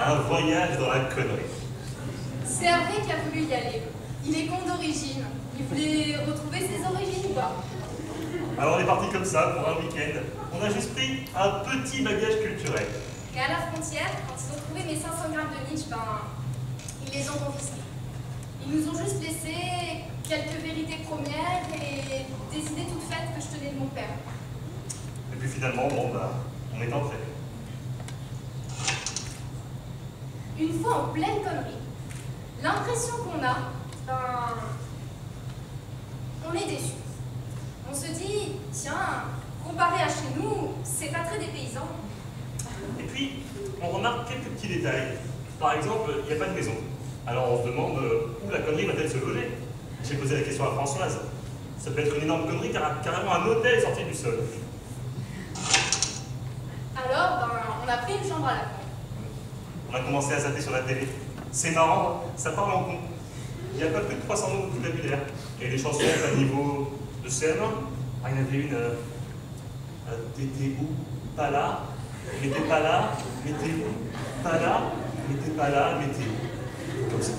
un voyage dans la connerie. C'est Hervé qui a voulu y aller. Il est con d'origine. Il voulait retrouver ses origines, quoi. Alors on est parti comme ça pour un week-end. On a juste pris un petit bagage culturel. Et à la frontière, quand ils ont trouvé mes 500 grammes de Nietzsche, ils les ont confisqués. Ils nous ont juste laissé quelques vérités premières et des idées toutes faites que je tenais de mon père. Et puis finalement, bon, on est entré. Une fois en pleine connerie, l'impression qu'on a, on est déçu. On se dit, tiens, comparé à chez nous, c'est pas très dépaysant. Et puis, on remarque quelques petits détails. Par exemple, il n'y a pas de maison. Alors on se demande où la connerie va-t-elle se loger. J'ai posé la question à Françoise. Ça peut être une énorme connerie, carrément un hôtel sorti du sol. Alors, on a pris une chambre à la con. On a commencé à zapper sur la télé. C'est marrant, ça parle en con. Il n'y a pas plus de 300 mots de vocabulaire. Et les chansons à niveau de CM1. Ah, il y en avait une. T'étais où? Pas là. Mais t'es pas là. Mais t'es où? Pas là. Mais t'es pas là. Mais t'es où? Comme ça.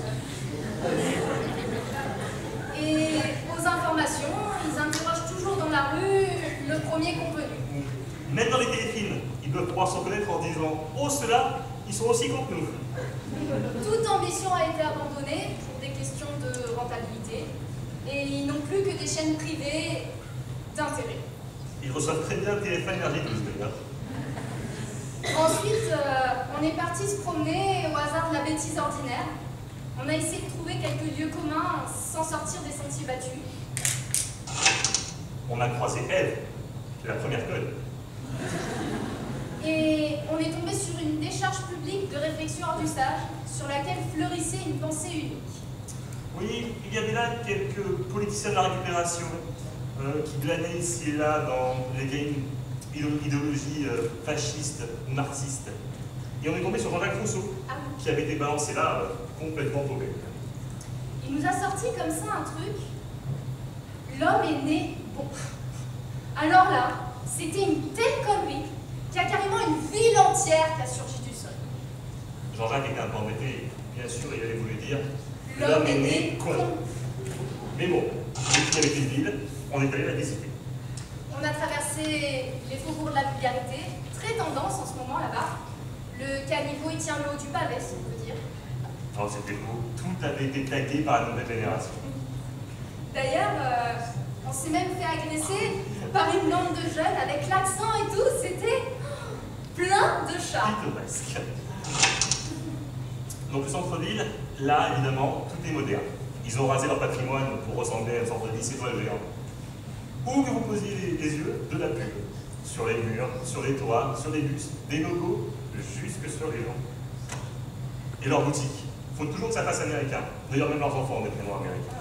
Et aux informations, ils interrogent toujours dans la rue le premier convenu. Même dans les téléfilms, ils peuvent pouvoir se reconnaître en disant « Oh, ceux-là, ils sont aussi cons que nous ». Toute ambition a été abandonnée pour des questions de rentabilité. Et ils n'ont plus que des chaînes privées d'intérêt. Ils reçoivent très bien TF1 Énergie 12 d'ailleurs. Ensuite, on est parti se promener au hasard de la bêtise ordinaire. On a essayé de trouver quelques lieux communs sans sortir des sentiers battus. On a croisé Ève, la première conne. Et on est tombé sur une décharge publique de réflexion hors d'usage sur laquelle fleurissait une pensée unique. Oui, il y avait là quelques politiciens de la récupération qui glanaient ici et là dans les vieilles idéologies fascistes ou marxistes. Et on est tombé sur Jean-Jacques Rousseau, qui avait été balancé là complètement paumé. Il nous a sorti comme ça un truc. L'homme est né bon. Alors là, c'était une telle connerie qu'il y a carrément une ville entière qui a surgi du sol. Jean-Jacques était un peu embêté, bien sûr, il avait voulu dire l'homme est né con. Mais bon, vu qu'il y avait une ville, on est allé la visiter. On a traversé les faubourgs de la vulgarité, très tendance en ce moment là-bas. Le caniveau, il tient le haut du pavé, si on peut dire. Oh, c'était beau, tout avait été tagué par la nouvelle génération. D'ailleurs, on s'est même fait agresser par une bande de jeunes avec l'accent et tout, c'était plein de chats. Pittoresque. Donc le centre-ville, là évidemment, tout est moderne. Ils ont rasé leur patrimoine pour ressembler à une sorte de lycée géant. Où que vous posiez les yeux, de la pub. Sur les murs, sur les toits, sur les bus, des logos, jusque sur les gens. Et leurs boutiques. Il faut toujours que ça fasse américain. D'ailleurs, même leurs enfants ont des prénoms américains.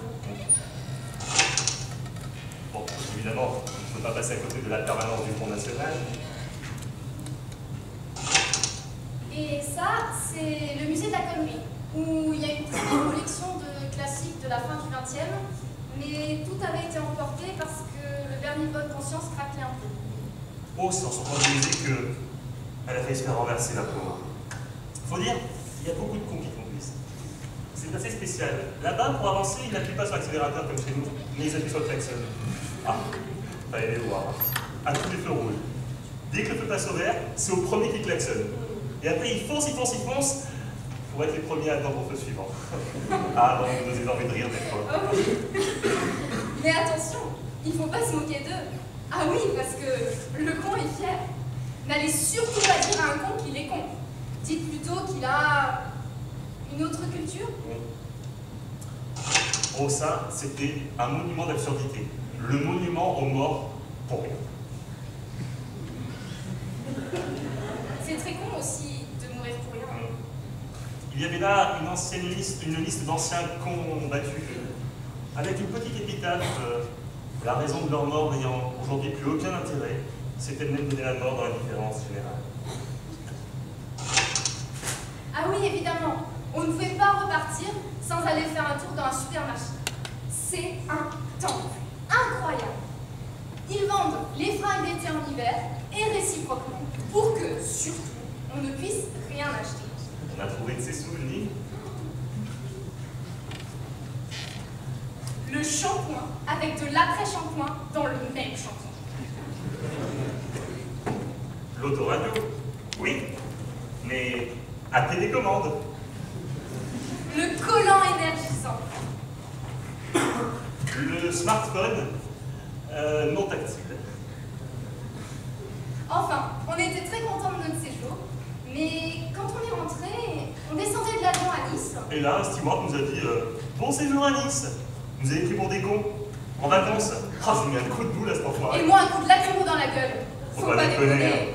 Bon, évidemment, il ne faut pas passer à côté de la permanence du Front National. Et ça, c'est le musée de la connerie, où il y a une très belle collection de classiques de la fin du XXe, mais tout avait été emporté parce que le vernis de bonne conscience craquait un peu. Oh, c'est en sortant du musée qu'elle a failli se faire renverser la pauvre. Faut dire, il y a beaucoup de cons qui conduisent. C'est assez spécial. Là-bas, pour avancer, ils n'appuient pas sur l'accélérateur comme chez nous, mais ils appuient sur le klaxon. Ah, fallait les voir. À tous les feux rouges. Dès que le feu passe au vert, c'est au premier qui klaxonne. Et après, ils foncent pour être les premiers à attendre au feu suivant. Ah, bon, vous nous avez envie de rire des fois. Oh oui. Mais attention, il ne faut pas se moquer d'eux. Ah oui, parce que le con est fier. N'allez surtout pas dire à un con qu'il est con. Dites plutôt qu'il a une autre culture. Oh, ça, c'était un monument d'absurdité. Le monument aux morts pour rien. C'est très con aussi de mourir pour rien. Il y avait là une liste d'anciens cons battus, avec une petite épitaphe, la raison de leur mort n'ayant aujourd'hui plus aucun intérêt, c'était de même donner la mort dans l'indifférence générale. Ah oui, évidemment, on ne pouvait pas repartir sans aller faire un tour dans un supermarché. C'est un temple incroyable. Ils vendent les fringues d'été en hiver et réciproquement, pour que, surtout, on ne puisse rien acheter. On a trouvé de ses souvenirs. Le shampoing avec de l'après-shampoing dans le même shampoing. L'autoradio, oui, mais à télécommande. Le collant énergisant. Le smartphone non tactile. Enfin, on était très contents de notre séjour, mais quand on est rentré, on descendait de l'avion à Nice. Et là, un steward nous a dit bon séjour à Nice. Vous avez pris pour des cons. En vacances. Ah, j'ai mis un coup de boule à cet enfoiré. Et moi, un coup de lacrymo dans la gueule. Faut pas déconner.